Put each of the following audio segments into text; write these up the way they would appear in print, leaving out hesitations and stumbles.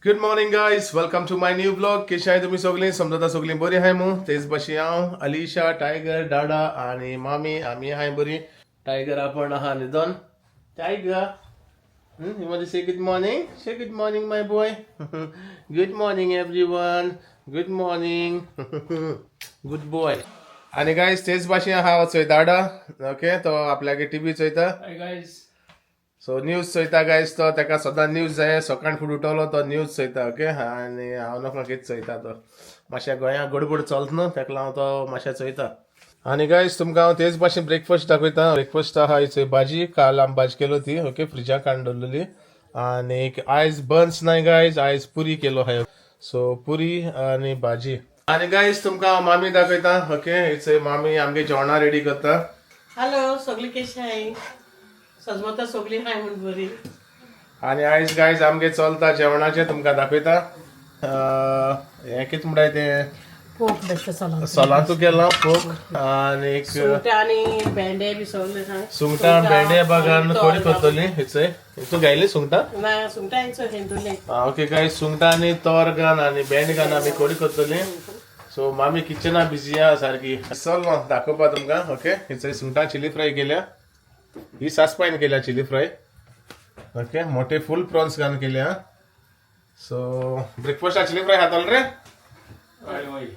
Good morning guys, welcome to my new blog. कशी आहे तुम्ही सगळी? समजा सगळी बरी आहे. मग तेच बशी हांव, अलिशा, टायगर, डाडा आणि मामी आम्ही आहे बरी. टायगर आपण आहा निधन. Tiger, you want to say good morning? Say good morning, my boy. Good morning, everyone. Good morning. Good boy. आणि गाइस तेच भाशेन आहा वचोय डाडा. ओके, तो आपल्यागे टीव्ही चोयता. Hi guys. सो न्यूज चोयता गायस. तो ताका सदां न्यूज जाय. सकाळ फुडें उठवलो तो न्यूज चोयता. ओके, आनी हांव नकळो कितें चोयता तो. मातशें गोंयांत गडबड चलता न्हू, ताका लागून तो मातशें चोयता. आनी गायस तुमकां हांव तेच भाशेन ब्रेकफास्ट दाखयता. ब्रेकफास्ट आहा हिचोय भाजी. काल आमी भाजी केलो ती. ओके, फ्रिजाक काडून दवरलेली. आनी आयज बन्स नाय गायज, आयज पुरी केलो हाय. सो पुरी आनी भाजी. आनी गायस तुमकां हांव मामी दाखयता. ओके, हिचोय मामी आमगे जेवणां रेडी करता. हॅलो, सगळी कशी आहे? सजमता सगळी हाय म्हण बरी. आणि आयज गायज आमगे चलता जेवणाचे तुमकां दाखयता. हें कितें म्हणटाय तें पोक बेश्ट सलाद. सोलांतू केला पोक आनी सुंगटां आनी भेंडे बी सगळे हाय. सुंगटां भेंडे बागान कोडी करतली. हिचय तूं गायली सुंगटां? ना सुंगटां हांचो हेंदुले. ओके गायज, सुंगटां आनी तोर घान आनी भेंड घान आमी कोडी करतली. सो मामी किचना बिजी आहा सारकी. चल दाखोवपा तुमकां. ओके, हिचय सुंगटां चिली फ्राय केल्या. ही सासपायन केल्या चिली फ्राय. ओके, मोठे फुल प्रॉन्स घालून केल्या. सो ब्रेकफास्ट चिली फ्राय खाताल रे.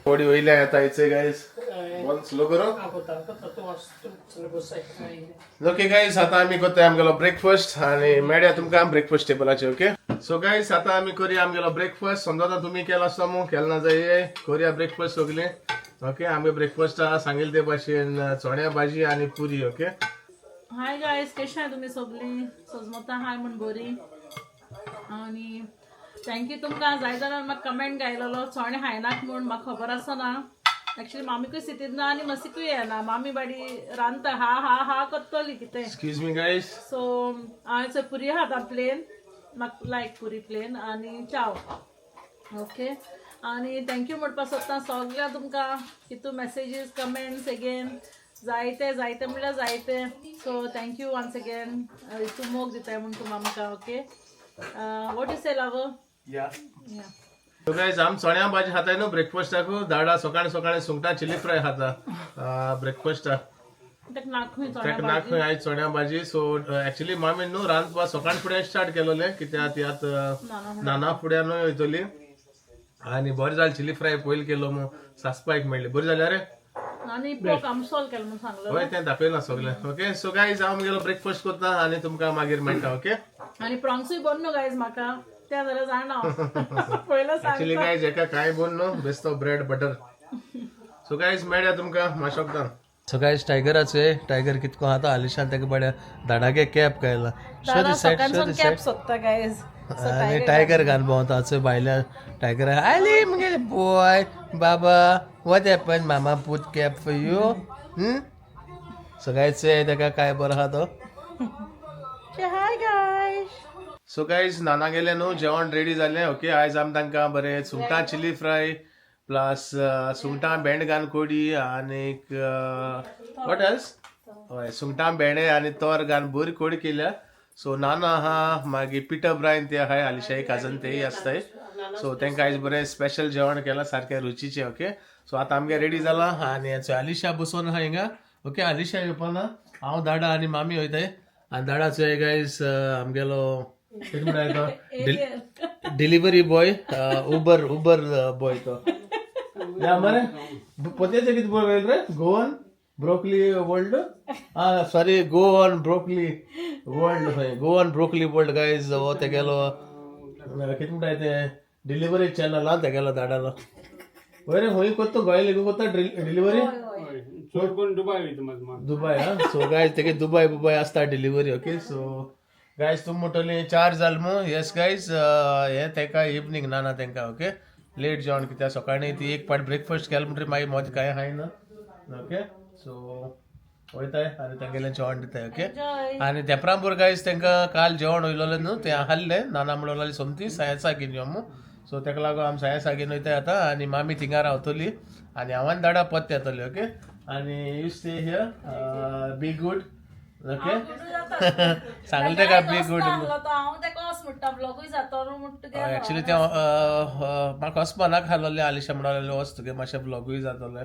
थोडी वयल्या येता हिचे गायज. वन स्लो करो. ओके गायज, आता आमी करता आमगेलो ब्रेकफास्ट आनी मेळ्या तुमकां ब्रेकफास्ट टेबलाचेर. ओके, सो गायज आता आमी करया आमगेलो ब्रेकफास्ट. समजा तुमी केला आसता मग केला ना जाय करया ब्रेकफास्ट सगळे. ओके, आमगे ब्रेकफास्ट सांगिल्ले ते भाशेन चण्या भाजी आनी पुरी. ओके, हाय गायस, कशें आहात तुमी सगळीं? सजमता हाय म्हण बरी. आनी थँक्यू तुमकां. जाय जाल्यार म्हाका कमेंट घायलेलो चणे खायनाक म्हूण. म्हाका खबर आसना. एक्चुअली मामीकूय स्थितीत ना आनी मसिकूय येना. मामी बाडी रांदता हा हा हा करतली कितें. Excuse me guys. सो हांवें पुरी खाता प्लेन. म्हाका लायक पुरी प्लेन आनी चाव. ओके, आनी थँक्यू म्हणपाक सोदता सगळ्या तुमकां. कितू मेसेजीस कमेंट्स अगेन जायते जायते म्हणल्यार जायते. So thank you once again. तूं मोग दिताय म्हूण तूं आमकां. Okay, what you say love? Yeah so guys, आम चण्या भाजी खाताय न्हू ब्रेकफास्टाक. दाडा सकाळी सकाळी सुंगटां चिली फ्राय खाता ब्रेकफास्टाक. ताका नाखूय ताका नाखूय आयज चण्या भाजी. सो एक्चुअली मामी न्हू रांदपा सकाळ फुडें स्टार्ट केलोलें कित्याक ती आतां नाना फुड्यानूय वयतली. आनी बरें जालें चिली फ्राय पयलीं केलो मग सासपाक मेळ्ळी. बरी जाल्या रे. आनी पोक आमसोल केलो म्हूण सांगलो. होय, तें दाखयलां सगळें. ओके, सो गायज हांव म्हगेलो ब्रेकफास्ट करता आनी तुमकां मागीर मेळटा. ओके, आनी प्रॉन्सूय बंद न्हू गायज म्हाका. त्या जाल्यार जाणा पयलो एक्चुअली सांग. गायज हेका कांय बोन न्हू, बेस्तो ब्रेड बटर. सो गायज मेळया तुमकां माशोकदां. सो गायज टायगराचे टायगर कितको खाता आलिशान ताका बड्या दाडागे कॅप घायला. सकाळसून कॅप सोदता गायज. आनी टायगर घाल भोंवता चोय भायल्या. टायगर आली मुगे बॉय बाबा व्हॉट हॅपन मामा put cap for you. So guys ताका काय बरो आहा तो. Hi guys. सो गायज नाना गेले न्हू, जेवण रेडी जालें. ओके, आयज आमी तांकां बरें सुंगटां चिली फ्राय प्लस सुंगटां भेंड घान कोडी आनीक वॉट एल्स हय सुंगटां भेंडे आनी तोर घान बरी कोडी केल्या. सो नाना आहा, मागीर पिटर ब्रायन ते आहाय, आलिशाई काजन तेय आसताय. सो तांकां आयज बरें स्पेशल जेवण केलां सारकें रुचीचें. ओके, सो आतां आमगे रेडी जालां आनी आलिशा बसून आहा हिंगा. ओके, आलिशा येवपाना, हांव दाडा आनी मामी वयताय. आनी दाडाचो गायज आमगेलो कितें म्हणटाय तो डिलिव्हरी बॉय, उबर बॉय तो. या मरे पोतेचे कितें बरयलें रे? Goan broccoli world. Sorry, Goan broccoli world. खंय गोवन ब्रोकली वर्ल्ड गायज. हो तेगेलो कितें म्हणटाय तें डिलिव्हरी चॅनलान तेगेलो धाडलो. वय रे, खंय कोत्ता गोंय लेगू कोत्ता डिलिव्हरी. दुबय. सो गायज तेगे दुबय आसता डिलिव्हरी. ओके, सो गायज तुम म्हणटली 4 जाल मग. येस गायज, हे तेका इवनिंग नाना तेंका. ओके, लेट जेवण कित्याक सकाळी ती एक पाट ब्रेकफास्ट केलें म्हणटरी मागीर मोद कांय खायना. ओके, सो वयताय आनी तेंगेलें जेवण दिताय. ओके, आनी तेपरांपूर गायज तांकां काल जेवण वयलोलें न्हू, तें हाडलें. नाना म्हणून सोमती सायन्सा घेवन यो मू. सो तेका लागून आमी सायन्सा घेवन वयताय आतां. आनी मामी थिंगा रावतली आनी हांवें दाडा पत्त येतली. ओके, आनी you stay here, be good okay सांगले सांगले का बी गुड हांव तेका वच म्हणटा ब्लॉगूय जातो म्हणटा एक्चुअली ते म्हाका वचपाना खालोले आलिशा म्हणलें वच तुगे मातशें ब्लॉगूय जातोलें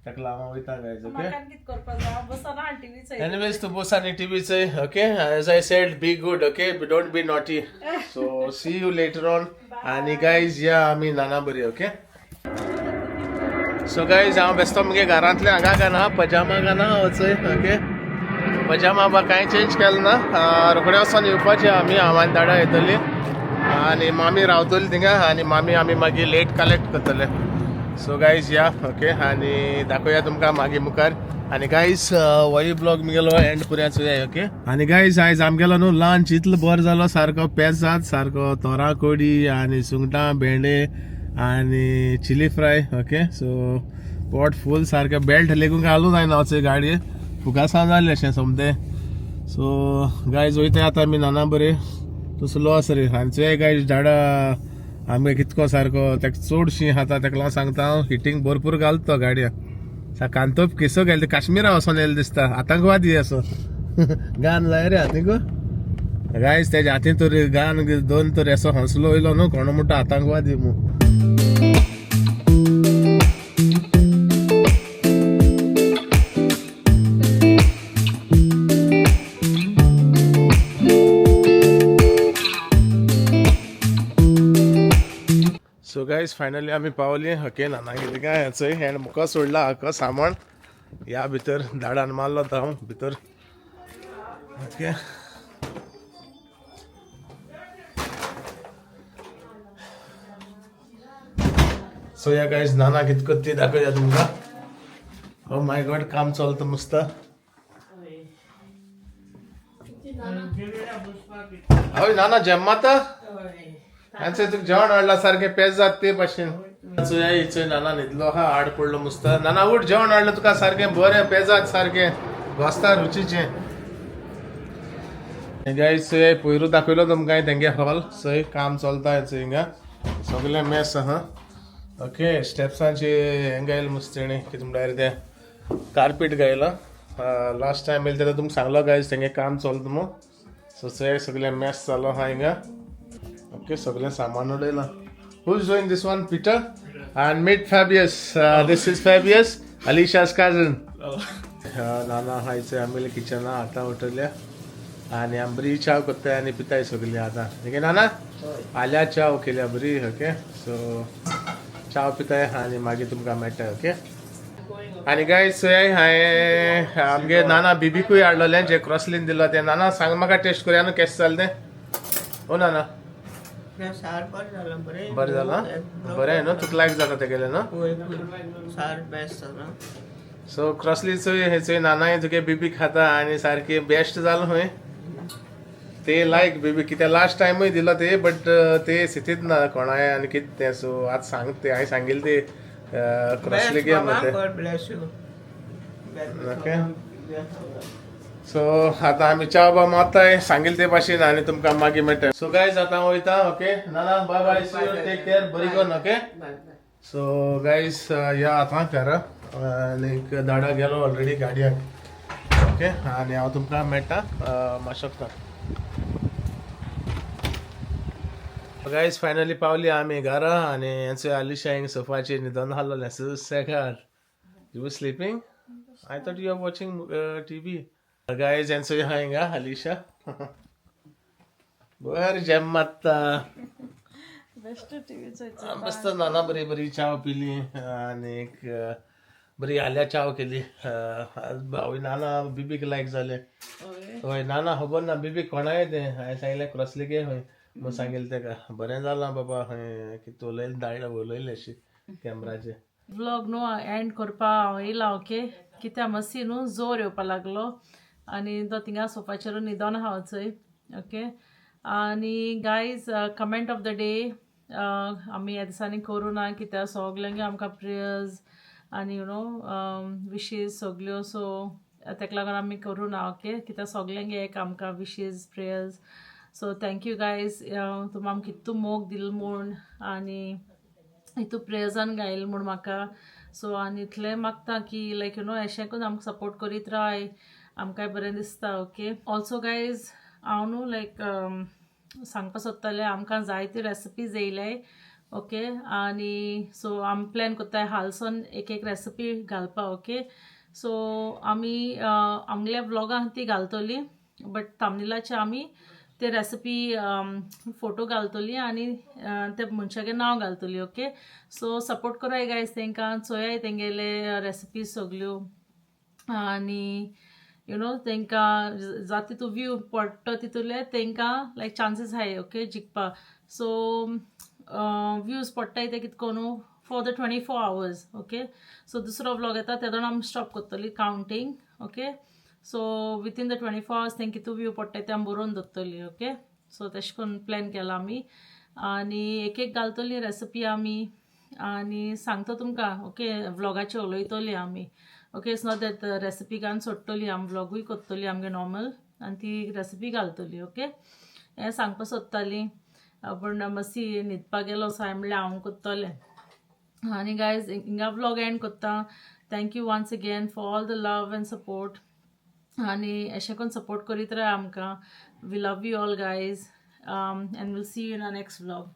ताका लागून वयता गायज ओके कितें करपाक जाय बसना टीव्ही चोयता. Anyways, to boss any TV say, okay? As I said, be good, okay? But don't be naughty. So, see you later on. And guys, yeah, आम्ही नाना बरी, okay? So guys, हांव बेस्तो मगे घरांतले हांगा घाना पजामा घाना वचय, ओके? पजामा बा कांय चेंज केलो ना रोखडे वचोन येवपाचें आमी आव्हान धाडा येतली आनी मामी रावतली थिंगा आनी मामी आमी मागीर लेट कलेक्ट करतले सो गायज या ओके आनी दाखोवया तुमकां मागीर मुखार आनी गायज होय ब्लॉग मुगेलो एंड पर्यंत चोया ओके आनी गायज आयज आमगेलो न्हू लंच इतलो बरो जालो सारको पेजाद सारको तोरा कोडी आनी सुंगटां भेंडे आनी चिली फ्राय ओके सो पोट फूल सारकें बेल्ट लेगून घालून जायना वचय गाडये फुगासा जालें अशें सोमतें सो गायज वयता आतां आमी नाना बरें तसलो आसा रे हांचे गायज झाडां आमगे कितको सारको तेका चडशीं खाता तेका लागून सांगता हांव हिटींग भरपूर घालता तो गाडया कांतोप केसो गेले काश्मीरा वचोन येयलो दिसता आतंकवादी असो गान लाय रे हातीक गायज तेज्या हातीन तर गान दोन तर असो हंसलो वयलो न्हू कोण म्हणटा आतंकवादी मू सो गायज फायनली आमी पावली ओके नाना कितें काय हेचंय एंड मुका सोडला हाका सामान ह्या भितर धाडान मारलो तो हांव भितर ओके सो या गायज नाना कितको ती दाखोवया तुमकां ओ माय गॉड काम चलता मस्त हय नाना जेम्माता हांचे तुका जेवण हाडला सारकें पेज जात ते भाशेन हिचोय नाना न्हिदलो हा हाड पडलो मस्त नाना उठ जेवण हाडलें तुका सारकें बरें पेजात सारकें घोस्ता रुचीचें गायज चोय पयरू दाखयलो तुमकां तेंगे हॉल चोय काम चलता हेचो हिंगा सगळें मेस आहा ओके स्टेप्सांचे हें गायलें मस्त तेणें कितें म्हणटा तें कार्पेट गायला लास्ट टायम येयलें तेन्ना तुमकां सांगलो गायज तेंगे काम चलता मू सो चोय सगळें मेस चालू आहा हिंगा ओके सगळें सामान उडयलां who is doing this one Peter and meet Fabius this is Fabius Alisha's cousin नाना हायचे आमगेले किचना आतां उठयल्या आनी आमी बरी चाव करताय आनी पिताय सगळीं आतां ठीक आहे नाना आल्या चाव केल्या बरी ओके सो चाव पिताय आनी मागीर तुमकां मेळटा ओके आनी गायज चोय हांवें आमगे नाना बीबीक्यूय हाडलोलें जे क्रॉसलीन दिलो तें नाना सांग म्हाका टेस्ट करुया न्हू केशें जालें तें ओ नाना सार बरें जालां बरें बरें जालां बरें न्हू तुका लायक जाता तेगेलें न्हू सार बेस्ट जालां सो क्रॉसलीचो हेचोय नानाय तुगे बीबी खाता आनी सारकी बेस्ट जालो खंय ते लायक बेबी कित्याक लास्ट टायमूय दिलो ते बट ते स्थितीत ना कोणाय आनी कितें तें सो आतां सांग ते हांवें सांगिल्लें ते क्रॉसली गेम ते God bless you okay so आतां आमी च्या बा मारताय सांगिल्ले ते भाशेन आनी तुमकां मागीर मेळटा सो गायज आतां वयता ओके नाना bye bye see you take care बरी करून ओके सो गायज या आतां घरा आनीक धाडा गेलो ऑलरेडी गाडयाक ओके आनी हांव तुमकां मेळटा माशोकता गायज फायनली पावली आमी घरा आनी हेंचो आलिशा हिंग सोफाचेर न्हिदोन हाल्लोलें सुसेगाद you were sleeping I thought you are watching TV guys हेंचो हा हिंगा आलिशा बरें जेम मारता बेस्ट टीव्ही चोयता मस्त नाना बरी बरी चाव पिली आनीक बरी आल्या चाव केली हांवें नाना बीबीक लायक जालें हय नाना खबर ना बीबीक कोणाय तें हांवें सांगलें क्रॉसली गे खंय म्हूण सांगिल्लें तेका बरें जालां बाबा खंय कितें उलयलें धाडलें उलयलें अशी कॅमेराचेर व्लॉग न्हू एंड करपा हांव येयला ओके कित्याक मातशी न्हू जोर येवपा लागलो आनी तो थिंगा सोफाचेर न्हिदोन आहा वचय ओके आनी guys comment of the day आमी ह्या दिसांनी करूं ना कित्याक सगल्यांगे आमकां प्रेयर्स आनी यू नो विशीज सगल्यो सो तेका लागून आमी करूं ना ओके कित्याक सगल्यांगे एक आमकां विशीज प्रेयर्स सो थँक्यू गायज तुमी आमकां कितू मोग दिल म्हूण आनी हितू प्रेयर्सान गायल म्हूण म्हाका सो आनी इतलें मागता की लायक यू नो अशें करून आमकां सपोर्ट करीत राय आमकांय बरें दिसता. ओके, ऑल्सो गायज हांव न्हू लायक सांगपा सोदतालें आमकां जायत्यो रेसिपीज येयल्याय. ओके, आनी सो आमी प्लॅन कोत्ताय हालसून एक रेसिपी घालपा. ओके, सो आमी आमल्या व्लॉगां ती घालतली, बट थांबनेलाचे आमी ते रेसिपी फोटो घालतली आनी ते मनशागे नांव घालतली. ओके, सो सपोर्ट कराय गायज तांकां, चोयाय तेंगेले रेसिपीज सगल्यो, आनी यू नो तांकां जाता तितू व्यू पडटा तितूले तांकां लायक चान्सीस हाय. ओके, जिखपा. सो व्यूज पडटाय ते कितें कोनू for the 24 hours. Okay, so दुसरो व्लॉग येता तेदोन आमी स्टॉप करतली counting. Okay, so within the 24 hours तेंकां कितू व्यू पडटाय ते आमी बरोवन दवरतली. ओके, सो तशें करून प्लॅन केला आमी, आनी एक घालतली रेसिपी आमी आनी सांगता तुमकां. ओके, व्लॉगाचेर उलयतली आमी. Okay, it's not that recipe घालून सोडटली आमी, व्लॉगूय करतली आमगे नॉर्मल आनी ती रेसिपी घालतली. ओके, हें सांगपा सोदताली, पूण मातशी न्हिदपा गेलो सो हांवें म्हणल्यार हांव करतलें. आनी गायज हिंगा व्लॉग एंड कोत्ता. Thank you once again for all the love and support, आनी अशें करून सपोर्ट करीत राव आमकां. We love you all guys, and we'll see you in our next vlog.